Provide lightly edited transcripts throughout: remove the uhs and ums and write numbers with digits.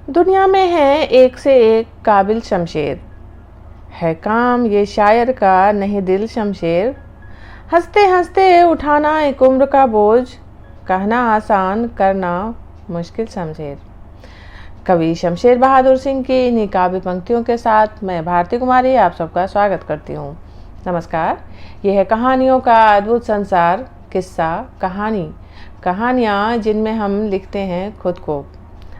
दुनिया में है एक से एक काबिल शमशेर, है काम ये शायर का नहीं दिल शमशेर। हंसते हंसते उठाना एक उम्र का बोझ, कहना आसान करना मुश्किल शमशेर। कवि शमशेर बहादुर सिंह की इन्हीं काव्य पंक्तियों के साथ मैं भारती कुमारी आप सबका स्वागत करती हूँ। नमस्कार। यह है कहानियों का अद्भुत संसार, किस्सा कहानी, कहानियाँ जिनमें हम लिखते हैं खुद को।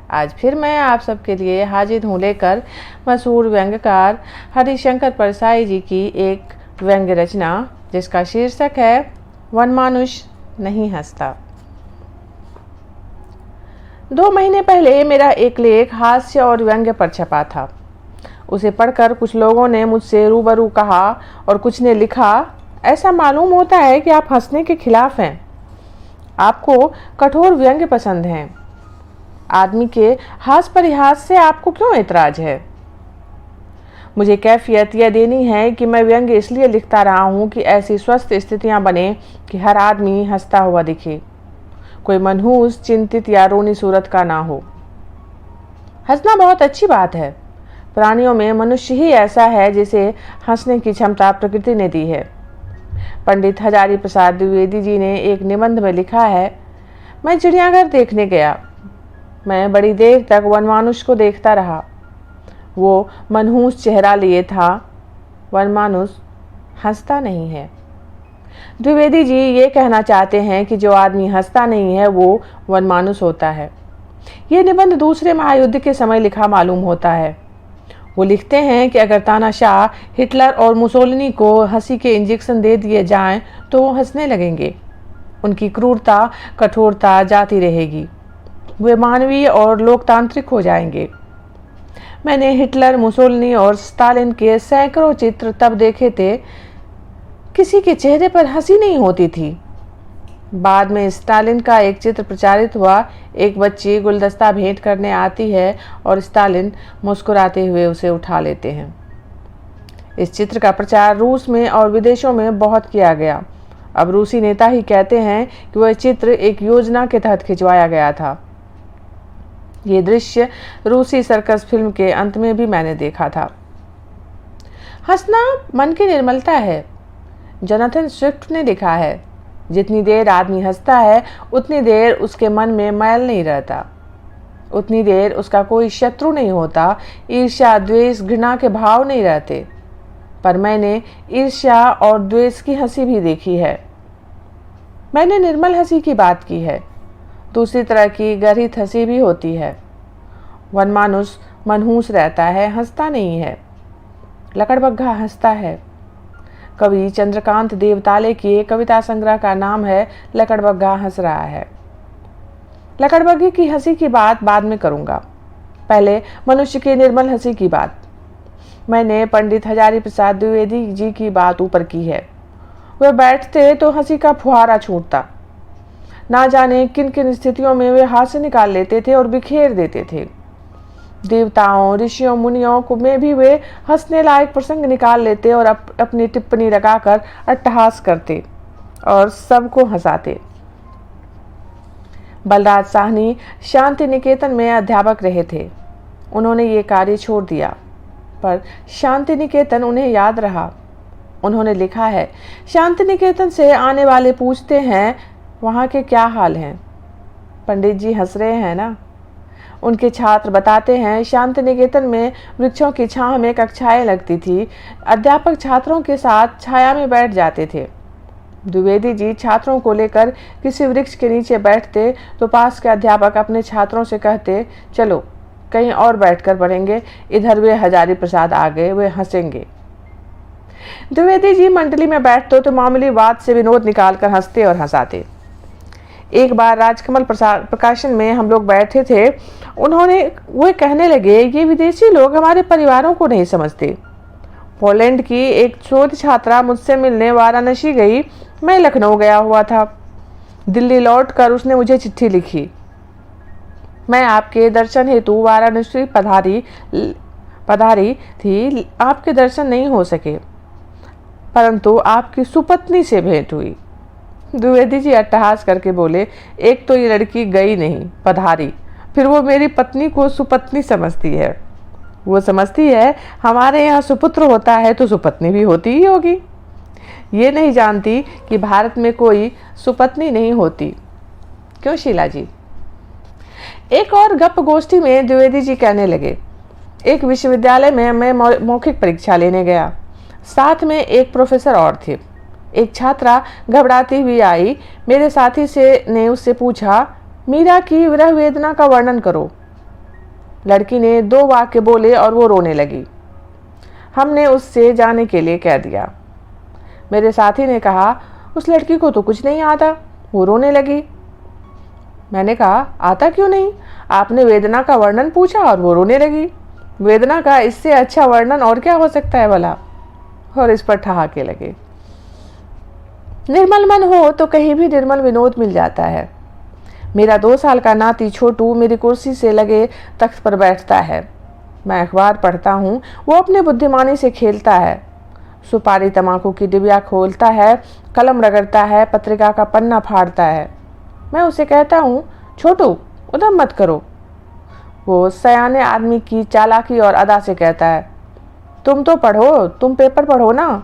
आज फिर मैं आप सबके लिए हाजिर हूँ लेकर मशहूर व्यंग्यकार हरिशंकर परसाई जी की एक व्यंग्य रचना जिसका शीर्षक है वनमानुष नहीं हंसता। 2 महीने पहले मेरा एक लेख हास्य और व्यंग्य पर छपा था। उसे पढ़कर कुछ लोगों ने मुझसे रूबरू कहा और कुछ ने लिखा, ऐसा मालूम होता है कि आप हंसने के खिलाफ हैं, आपको कठोर व्यंग्य पसंद हैं। आदमी के हास परिहास से आपको क्यों ऐतराज है? मुझे कैफियत यह देनी है कि मैं व्यंग्य इसलिए लिखता रहा हूँ कि ऐसी स्वस्थ स्थितियाँ बने कि हर आदमी हंसता हुआ दिखे, कोई मनहूस, चिंतित या रोनी सूरत का ना हो। हंसना बहुत अच्छी बात है। प्राणियों में मनुष्य ही ऐसा है जिसे हंसने की क्षमता प्रकृति ने दी है। पंडित हजारी प्रसाद द्विवेदी जी ने एक निबंध में लिखा है, मैं चिड़ियाघर देखने गया। मैं बड़ी देर तक वनमानुष को देखता रहा। वो मनहूस चेहरा लिए था। वनमानुष हंसता नहीं है। द्विवेदी जी ये कहना चाहते हैं कि जो आदमी हंसता नहीं है वो वनमानुष होता है। ये निबंध दूसरे महायुद्ध के समय लिखा मालूम होता है। वो लिखते हैं कि अगर तानाशाह, हिटलर और मुसोलिनी को हंसी के इंजेक्शन दे दिए जाएं तो वो हंसने लगेंगे। उनकी क्रूरता, कठोरता जाती रहेगी। वे मानवीय और लोकतांत्रिक हो जाएंगे। मैंने हिटलर, मुसोलिनी और स्टालिन के सैकड़ों चित्र तब देखे थे, किसी के चेहरे पर हंसी नहीं होती थी। बाद में स्टालिन का एक चित्र प्रचारित हुआ। एक बच्ची गुलदस्ता भेंट करने आती है और स्टालिन मुस्कुराते हुए उसे उठा लेते हैं। इस चित्र का प्रचार रूस में और विदेशों में बहुत किया गया। अब रूसी नेता ही कहते हैं कि वह चित्र एक योजना के तहत खिंचवाया गया था। ये दृश्य रूसी सर्कस फिल्म के अंत में भी मैंने देखा था। हंसना मन की निर्मलता है। जोनाथन स्विफ्ट ने लिखा है, जितनी देर आदमी हंसता है उतनी देर उसके मन में मैल नहीं रहता, उतनी देर उसका कोई शत्रु नहीं होता, ईर्ष्या, द्वेष, घृणा के भाव नहीं रहते। पर मैंने ईर्ष्या और द्वेष की हंसी भी देखी है। मैंने निर्मल हंसी की बात की है। दूसरी तरह की गर्हित हंसी भी होती है। वनमानुष मनहूस रहता है, हंसता नहीं है। लकड़बग्घा हंसता है। कवि चंद्रकांत देवताले के कविता संग्रह का नाम है लकड़बग्घा हंस रहा है। लकड़बग्घे की हंसी की बात बाद में करूंगा, पहले मनुष्य की निर्मल हंसी की बात। मैंने पंडित हजारी प्रसाद द्विवेदी जी की बात ऊपर की है। वे बैठते तो हंसी का फुहारा छूटता। ना जाने किन किन स्थितियों में वे हाथ से निकाल लेते थे और बिखेर देते थे। देवताओं, ऋषियों, मुनियों को में भी वे हंसने लायक प्रसंग निकाल लेते और अपनी टिप्पणी लगाकर अट्टहास करते और सबको हंसाते। बलराज साहनी शांति निकेतन में अध्यापक रहे थे। उन्होंने ये कार्य छोड़ दिया, पर शांति निकेतन उन्हें याद रहा। उन्होंने लिखा है, शांति निकेतन से आने वाले पूछते हैं वहाँ के क्या हाल हैं। पंडित जी हंस रहे हैं ना। उनके छात्र बताते हैं, शांति निकेतन में वृक्षों की छांव में कक्षाएं लगती थी। अध्यापक छात्रों के साथ छाया में बैठ जाते थे। द्विवेदी जी छात्रों को लेकर किसी वृक्ष के नीचे बैठते तो पास के अध्यापक अपने छात्रों से कहते, चलो कहीं और बैठकर पढ़ेंगे। इधर वे हजारी प्रसाद आ गए, वे हंसेंगे। द्विवेदी जी मंडली में बैठते तो मामूली बात से विनोद निकालकर हंसते और हंसाते। एक बार राजकमल प्रकाशन में हम लोग बैठे थे। वे कहने लगे, ये विदेशी लोग हमारे परिवारों को नहीं समझते। पोलैंड की एक शोध छात्रा मुझसे मिलने वाराणसी गई। मैं लखनऊ गया हुआ था। दिल्ली लौटकर उसने मुझे चिट्ठी लिखी, मैं आपके दर्शन हेतु वाराणसी पधारी थी। आपके दर्शन नहीं हो सके, परंतु आपकी सुपत्नी से भेंट हुई। द्विवेदी जी अट्टहास करके बोले, एक तो ये लड़की गई नहीं, पधारी, फिर वो मेरी पत्नी को सुपत्नी समझती है। वो समझती है हमारे यहाँ सुपुत्र होता है तो सुपत्नी भी होती ही होगी। ये नहीं जानती कि भारत में कोई सुपत्नी नहीं होती। क्यों शीला जी? एक और गप गोष्ठी में द्विवेदी जी कहने लगे, एक विश्वविद्यालय में मैं मौखिक परीक्षा लेने गया। साथ में एक प्रोफेसर और थे। एक छात्रा घबराती हुई आई। मेरे साथी ने उससे पूछा, मीरा की विरह वेदना का वर्णन करो। लड़की ने 2 वाक्य बोले और वो रोने लगी। हमने उससे जाने के लिए कह दिया। मेरे साथी ने कहा, उस लड़की को तो कुछ नहीं आता, वो रोने लगी। मैंने कहा, आता क्यों नहीं? आपने वेदना का वर्णन पूछा और वो रोने लगी। वेदना का इससे अच्छा वर्णन और क्या हो सकता है भला? और इस पर ठहाके लगे। निर्मल मन हो तो कहीं भी निर्मल विनोद मिल जाता है। मेरा 2 साल का नाती छोटू मेरी कुर्सी से लगे तख्त पर बैठता है। मैं अखबार पढ़ता हूँ, वो अपने बुद्धिमानी से खेलता है। सुपारी तम्बाकू की डिबिया खोलता है, कलम रगड़ता है, पत्रिका का पन्ना फाड़ता है। मैं उसे कहता हूँ, छोटू उधम मत करो। वो सयाने आदमी की चालाकी और अदा से कहता है, तुम तो पढ़ो, तुम पेपर पढ़ो ना।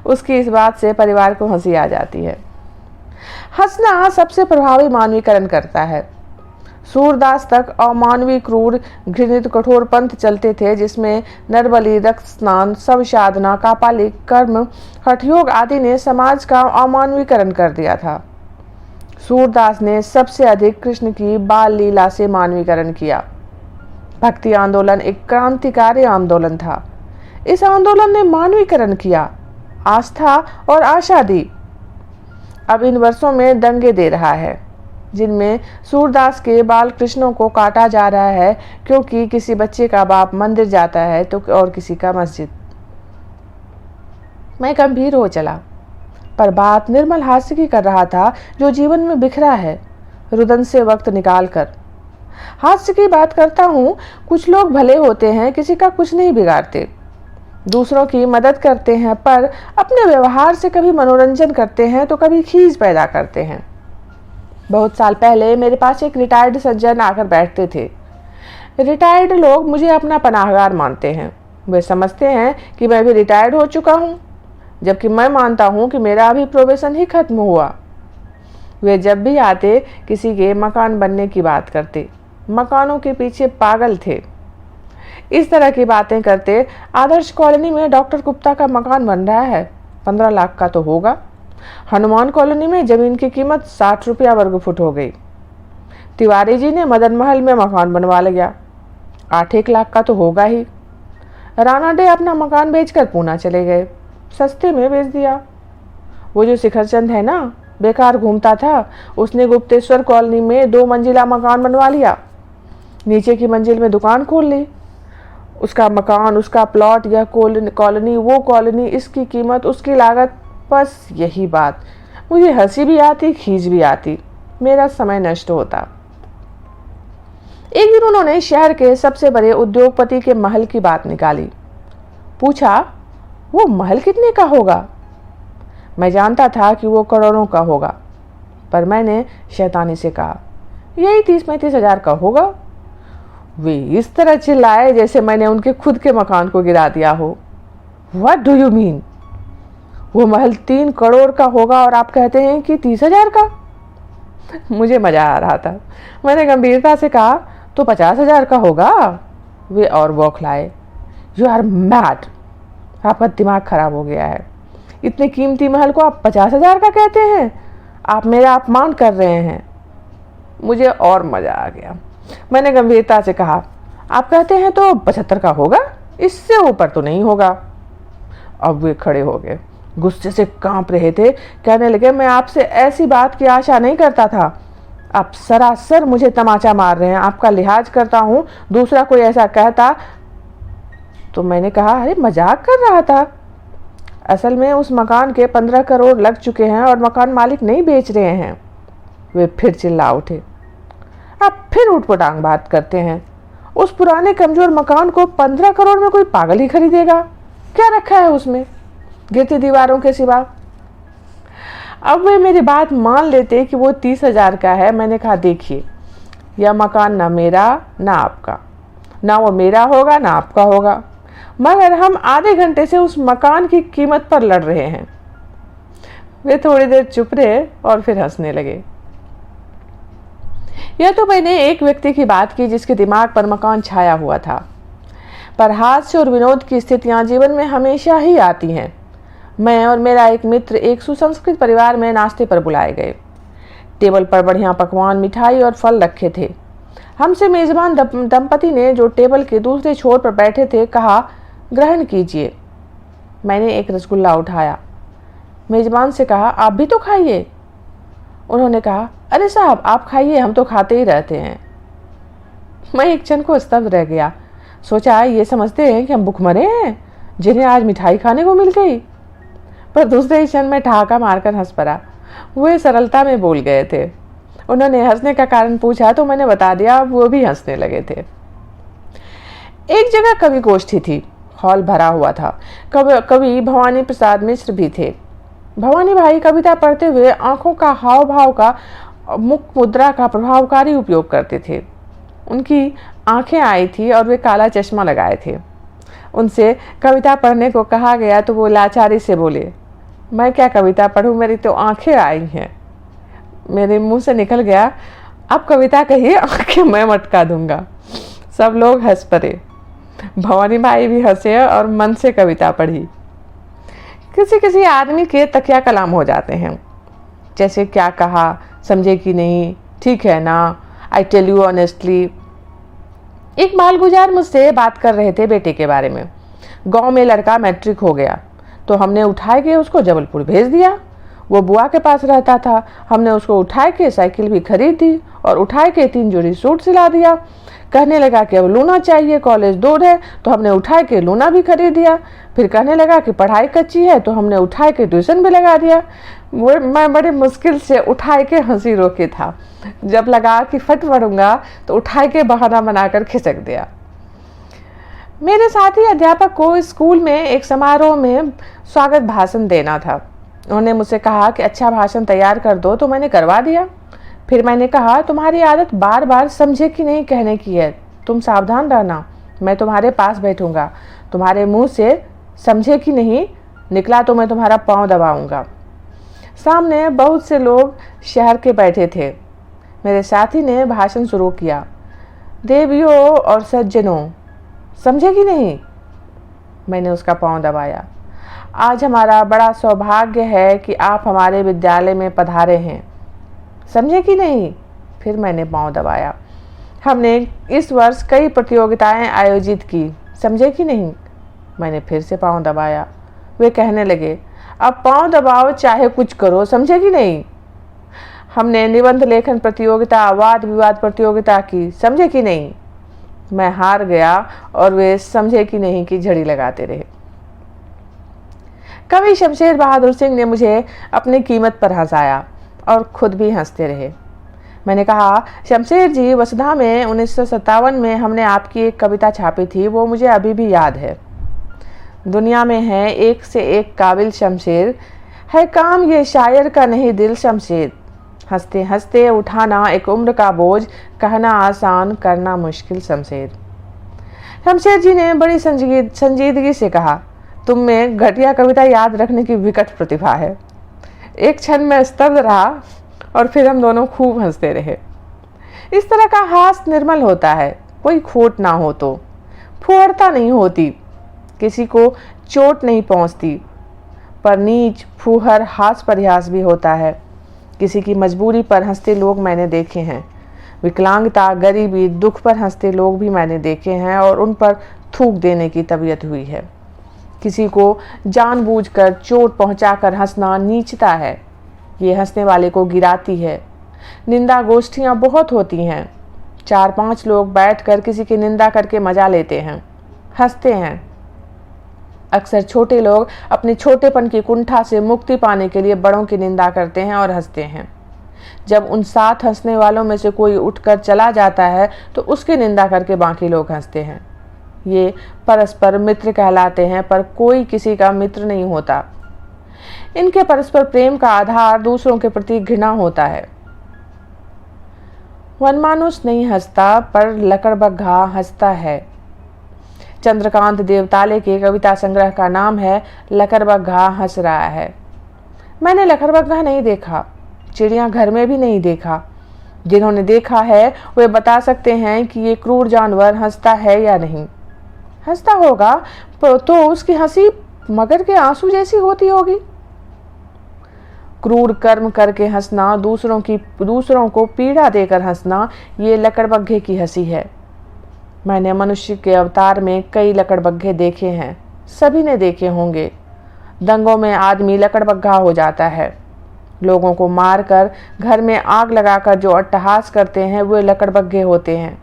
उसकी इस बात से परिवार को हंसी आ जाती है। हंसना सबसे प्रभावी मानवीकरण करता है। सूरदास तक अमानवीय, क्रूर, घृणित, कठोर पंथ चलते थे जिसमें नरबली, रक्त स्नान, सब साधना, कापालिक, कर्म, हठयोग आदि ने समाज का अमानवीकरण कर दिया था। सूरदास ने सबसे अधिक कृष्ण की बाल लीला से मानवीकरण किया। भक्ति आंदोलन एक क्रांतिकारी आंदोलन था। इस आंदोलन ने मानवीकरण किया, आस्था और आशा दी। अब इन वर्षों में दंगे दे रहा है जिनमें सूरदास के बाल कृष्णों को काटा जा रहा है क्योंकि किसी बच्चे का बाप मंदिर जाता है तो और किसी का मस्जिद। मैं गंभीर हो चला, पर बात निर्मल हास्य की कर रहा था जो जीवन में बिखरा है, रुदन से वक्त निकाल कर। हास्य की बात करता हूँ। कुछ लोग भले होते हैं, किसी का कुछ नहीं बिगाड़ते, दूसरों की मदद करते हैं, पर अपने व्यवहार से कभी मनोरंजन करते हैं तो कभी खींच पैदा करते हैं। बहुत साल पहले मेरे पास एक रिटायर्ड सज्जन आकर बैठते थे। रिटायर्ड लोग मुझे अपना पनाहगार मानते हैं। वे समझते हैं कि मैं भी रिटायर्ड हो चुका हूँ, जबकि मैं मानता हूँ कि मेरा अभी प्रोबेशन ही खत्म हुआ। वे जब भी आते किसी के मकान बनने की बात करते, मकानों के पीछे पागल थे। इस तरह की बातें करते। आदर्श कॉलोनी में डॉक्टर गुप्ता का मकान बन रहा है, 15 लाख का तो होगा। हनुमान कॉलोनी में जमीन की कीमत 60 रुपया वर्ग फुट हो गई। तिवारी जी ने मदन महल में मकान बनवा लिया, 8-1 लाख का तो होगा ही। राणा डे अपना मकान बेचकर पूना चले गए, सस्ते में बेच दिया। वो जो शिखरचंद है ना, बेकार घूमता था, उसने गुप्तेश्वर कॉलोनी में 2 मंजिला मकान बनवा लिया, नीचे की मंजिल में दुकान खोल ली। उसका मकान, उसका प्लॉट, यह कॉलोनी, वो कॉलोनी, इसकी कीमत, उसकी लागत, बस यही बात। मुझे हंसी भी आती, खींच भी आती, मेरा समय नष्ट होता। एक दिन उन्होंने शहर के सबसे बड़े उद्योगपति के महल की बात निकाली। पूछा, वो महल कितने का होगा? मैं जानता था कि वो करोड़ों का होगा, पर मैंने शैतानी से कहा, यही 30-35 हजार का होगा। वे इस तरह चिल्लाए जैसे मैंने उनके खुद के मकान को गिरा दिया हो। What do you mean? वो महल 3 करोड़ का होगा और आप कहते हैं कि 30 हजार का? मुझे मजा आ रहा था। मैंने गंभीरता से कहा, तो 50 हजार का होगा। वे और बौखलाए। यू आर मैड, आपका दिमाग खराब हो गया है। इतने कीमती महल को आप 50 हजार का कहते हैं? आप मेरा अपमान कर रहे हैं। मुझे और मजा आ गया। मैंने गंभीरता से कहा, आप कहते हैं तो 75 का होगा, इससे ऊपर तो नहीं होगा। अब वे खड़े हो गए, गुस्से से कांप रहे थे। कहने लगे, मैं आपसे ऐसी बात की आशा नहीं करता था। आप सरासर मुझे तमाचा मार रहे हैं। आपका लिहाज करता हूँ, दूसरा कोई ऐसा कहता तो मैंने कहा, अरे मजाक कर रहा था। असल में उस मकान के 15 करोड़ लग चुके हैं और मकान मालिक नहीं बेच रहे हैं। वे फिर चिल्ला उठे, आप फिर उठपटांग बात करते हैं। उस पुराने कमजोर मकान को 15 करोड़ में कोई पागल ही खरीदेगा? क्या रखा है उसमें गिरती दीवारों के सिवा? अब वे मेरी बात मान लेते कि वो 30 हजार का है। मैंने कहा, देखिए यह मकान ना मेरा ना आपका, ना वो मेरा होगा ना आपका होगा, मगर हम आधे घंटे से उस मकान की कीमत पर लड़ रहे हैं। वे थोड़ी देर चुप रहे और फिर हंसने लगे। यह तो मैंने एक व्यक्ति की बात की जिसके दिमाग पर मकान छाया हुआ था, पर हास्य और विनोद की स्थितियां जीवन में हमेशा ही आती हैं। मैं और मेरा एक मित्र एक सुसंस्कृत परिवार में नाश्ते पर बुलाए गए। टेबल पर बढ़िया पकवान, मिठाई और फल रखे थे। हमसे मेजबान दंपति ने, जो टेबल के दूसरे छोर पर बैठे थे, कहा, ग्रहण कीजिए। मैंने एक रसगुल्ला उठाया। मेजबान से कहा, आप भी तो खाइए। उन्होंने कहा, अरे साहब आप खाइए, हम तो खाते ही रहते हैं। मैं एक क्षण को स्तब्ध रह गया। सोचा, ये समझते हैं कि हम भूखमरे हैं जिन्हें आज मिठाई खाने को मिल गई। पर दूसरे ही क्षण में ठहाका मारकर हंस पड़ा। वे सरलता में बोल गए थे। उन्होंने हंसने का कारण पूछा तो मैंने बता दिया। वो भी हंसने लगे थे। एक जगह कवि गोष्ठी थी। हॉल भरा हुआ था। कवि भवानी प्रसाद मिश्र भी थे। भवानी भाई कविता पढ़ते हुए आंखों का हाव भाव का, मुख मुद्रा का प्रभावकारी उपयोग करते थे। उनकी आंखें आई थी और वे काला चश्मा लगाए थे। उनसे कविता पढ़ने को कहा गया तो वो लाचारी से बोले, मैं क्या कविता पढ़ूं, मेरी तो आंखें आई हैं। मेरे मुंह से निकल गया, आप कविता कहिए, आंखें मैं मटका दूंगा। सब लोग हंस पड़े। भवानी भाई भी हंसे और मन से कविता पढ़ी। किसी किसी आदमी के तकिया कलाम हो जाते हैं, जैसे क्या कहा, समझे कि नहीं, ठीक है ना, आई टेल यू ऑनेस्टली। एक मालगुजार मुझसे बात कर रहे थे बेटे के बारे में। गांव में लड़का मैट्रिक हो गया तो हमने उठाए के उसको जबलपुर भेज दिया। वो बुआ के पास रहता था। हमने उसको उठाए के साइकिल भी खरीद दी और उठाए के 3 जोड़ी सूट सिला दिया। कहने लगा कि अब लूना चाहिए, कॉलेज दूर है, तो हमने उठाए के लूना भी खरीद दिया। फिर कहने लगा कि पढ़ाई कच्ची है तो हमने उठाए के ट्यूशन भी लगा दिया। मैं बड़े मुश्किल से उठाए के हंसी रोके था। जब लगा कि फट पड़ूंगा तो उठाए के बहाना बनाकर खिसक दिया। मेरे साथी अध्यापक को स्कूल में एक समारोह में स्वागत भाषण देना था। उन्होंने मुझसे कहा कि अच्छा भाषण तैयार कर दो, तो मैंने करवा दिया। फिर मैंने कहा, तुम्हारी आदत बार बार समझे कि नहीं कहने की है, तुम सावधान रहना, मैं तुम्हारे पास बैठूंगा, तुम्हारे मुंह से समझे कि नहीं निकला तो मैं तुम्हारा पांव दबाऊंगा। सामने बहुत से लोग शहर के बैठे थे। मेरे साथी ने भाषण शुरू किया, देवियों और सज्जनों, समझे कि नहीं। मैंने उसका पांव दबाया। आज हमारा बड़ा सौभाग्य है कि आप हमारे विद्यालय में पधारे हैं, समझे कि नहीं। फिर मैंने पांव दबाया। हमने इस वर्ष कई प्रतियोगिताएं आयोजित की, समझे कि नहीं। मैंने फिर से पांव दबाया। वे कहने लगे, अब पांव दबाओ चाहे कुछ करो, समझे कि नहीं। हमने निबंध लेखन प्रतियोगिता, वाद विवाद प्रतियोगिता की, समझे कि नहीं। मैं हार गया और वे समझे कि नहीं की झड़ी लगाते रहे। कवि शमशेर बहादुर सिंह ने मुझे अपनी कीमत पर हंसाया और खुद भी हंसते रहे। मैंने कहा, शमशेर जी, वसुधा में 1957 में हमने आपकी एक कविता छापी थी, वो मुझे अभी भी याद है। दुनिया में है एक से एक काबिल शमशेर, है काम ये शायर का नहीं दिल शमशेर। हंसते हंसते उठाना एक उम्र का बोझ, कहना आसान करना मुश्किल शमशेर। शमशेर जी ने बड़ी संजीदगी से कहा, तुम में घटिया कविता याद रखने की विकट प्रतिभा है। एक क्षण में स्तब्ध रहा और फिर हम दोनों खूब हंसते रहे। इस तरह का हास्य निर्मल होता है, कोई खोट ना हो तो, फुहड़ता नहीं होती, किसी को चोट नहीं पहुंचती, पर नीच फूहर हास परिहास भी होता है। किसी की मजबूरी पर हंसते लोग मैंने देखे हैं, विकलांगता, गरीबी, दुख पर हंसते लोग भी मैंने देखे हैं और उन पर थूक देने की तबीयत हुई है। किसी को जानबूझकर चोट पहुंचाकर हंसना नीचता है, ये हंसने वाले को गिराती है। निंदा गोष्ठियां बहुत होती हैं, 4-5 लोग बैठकर किसी की निंदा करके मजा लेते हैं, हंसते हैं। अक्सर छोटे लोग अपने छोटेपन की कुंठा से मुक्ति पाने के लिए बड़ों की निंदा करते हैं और हंसते हैं। जब उन 7 हंसने वालों में से कोई उठकर चला जाता है तो उसकी निंदा करके बाकी लोग हंसते हैं। ये परस्पर मित्र कहलाते हैं, पर कोई किसी का मित्र नहीं होता। इनके परस्पर प्रेम का आधार दूसरों के प्रति घृणा होता है। वनमानुष नहीं हंसता, पर लकड़बग्घा हंसता है। चंद्रकांत देवताले के कविता संग्रह का नाम है लकड़बग्घा हंस रहा है। मैंने लकड़बग्घा नहीं देखा, चिड़ियाघर में भी नहीं देखा। जिन्होंने देखा है वे बता सकते हैं कि ये क्रूर जानवर हंसता है या नहीं। हंसता होगा तो उसकी हंसी मगर के आंसू जैसी होती होगी। क्रूर कर्म करके हंसना, दूसरों को पीड़ा देकर हंसना, ये लकड़बग्घे की हंसी है। मैंने मनुष्य के अवतार में कई लकड़बग्घे देखे हैं, सभी ने देखे होंगे। दंगों में आदमी लकड़बग्घा हो जाता है। लोगों को मारकर घर में आग लगाकर जो अट्टहास करते हैं वे लकड़बग्घे होते हैं।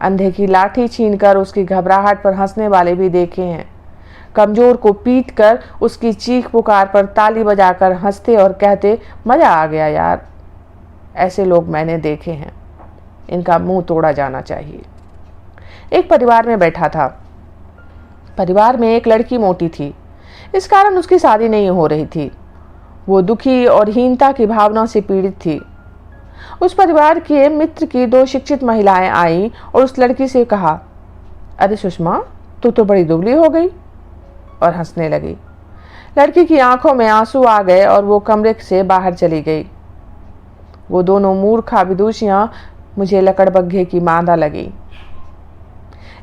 अंधे की लाठी छीनकर उसकी घबराहट पर हंसने वाले भी देखे हैं। कमजोर को पीटकर उसकी चीख पुकार पर ताली बजाकर हंसते और कहते मजा आ गया यार। ऐसे लोग मैंने देखे हैं। इनका मुंह तोड़ा जाना चाहिए। एक परिवार में बैठा था। परिवार में एक लड़की मोटी थी, इस कारण उसकी शादी नहीं हो रही थी। वो दुखी और हीनता की भावना से पीड़ित थी। उस परिवार के मित्र की 2 शिक्षित महिलाएं आईं और उस लड़की से कहा, अरे सुषमा, तू तो बड़ी दुबली हो गई, और हंसने लगी। लड़की की आंखों में आंसू आ गए और वो कमरे से बाहर चली गई। वो दोनों मूर्खा विदुषियां मुझे लकड़बग्घे की मादा लगी।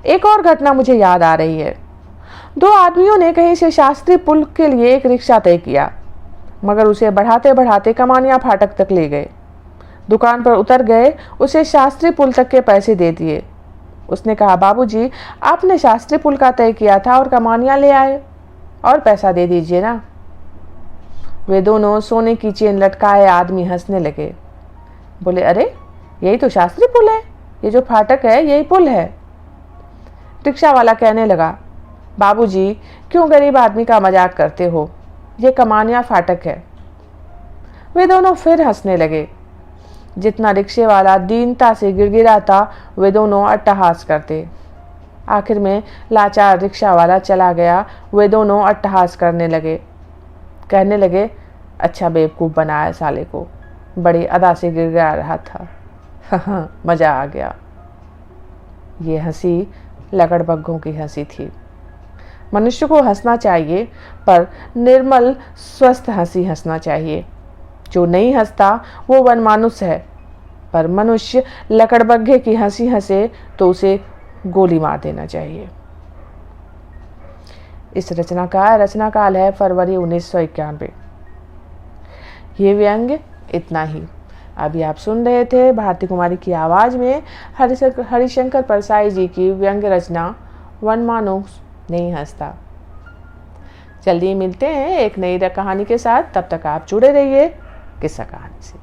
एक और घटना मुझे याद आ रही है। 2 आदमियों ने कहीं से शास्त्री पुल के लिए एक रिक्शा तय किया, मगर उसे बढ़ाते बढ़ाते कमानिया फाटक तक ले गए। दुकान पर उतर गए, उसे शास्त्री पुल तक के पैसे दे दिए। उसने कहा, बाबूजी, आपने शास्त्री पुल का तय किया था और कमानिया ले आए, और पैसा दे दीजिए ना। वे दोनों सोने की चेन लटकाए आदमी हंसने लगे। बोले, अरे यही तो शास्त्री पुल है, ये जो फाटक है यही पुल है। रिक्शा वाला कहने लगा, बाबूजी, क्यों गरीब आदमी का मजाक करते हो, ये कमानिया फाटक है। वे दोनों फिर हंसने लगे। जितना रिक्शे वाला दीनता से गिड़गिड़ाता, वे दोनों अट्टहास करते। आखिर में लाचार रिक्शा वाला चला गया। वे दोनों अट्टहास करने लगे, कहने लगे, अच्छा बेवकूफ़ बनाया साले को, बड़ी अदा से गिड़गिड़ा रहा था। मज़ा आ गया। ये हंसी लकड़बग्घों की हंसी थी। मनुष्य को हंसना चाहिए, पर निर्मल स्वस्थ हंसी हंसना चाहिए। जो नहीं हंसता वो वनमानुष है, पर मनुष्य लकड़बग्घे की हंसी हंसे तो उसे गोली मार देना चाहिए। इस रचना का रचनाकाल है फरवरी 1991। ये व्यंग्य इतना ही। अभी आप सुन रहे थे भारती कुमारी की आवाज़ में हरिशंकर परसाई जी की व्यंग्य रचना वनमानुष नहीं हंसता। जल्दी मिलते हैं एक नई कहानी के साथ। तब तक आप जुड़े रहिए किस्सा कहानी से।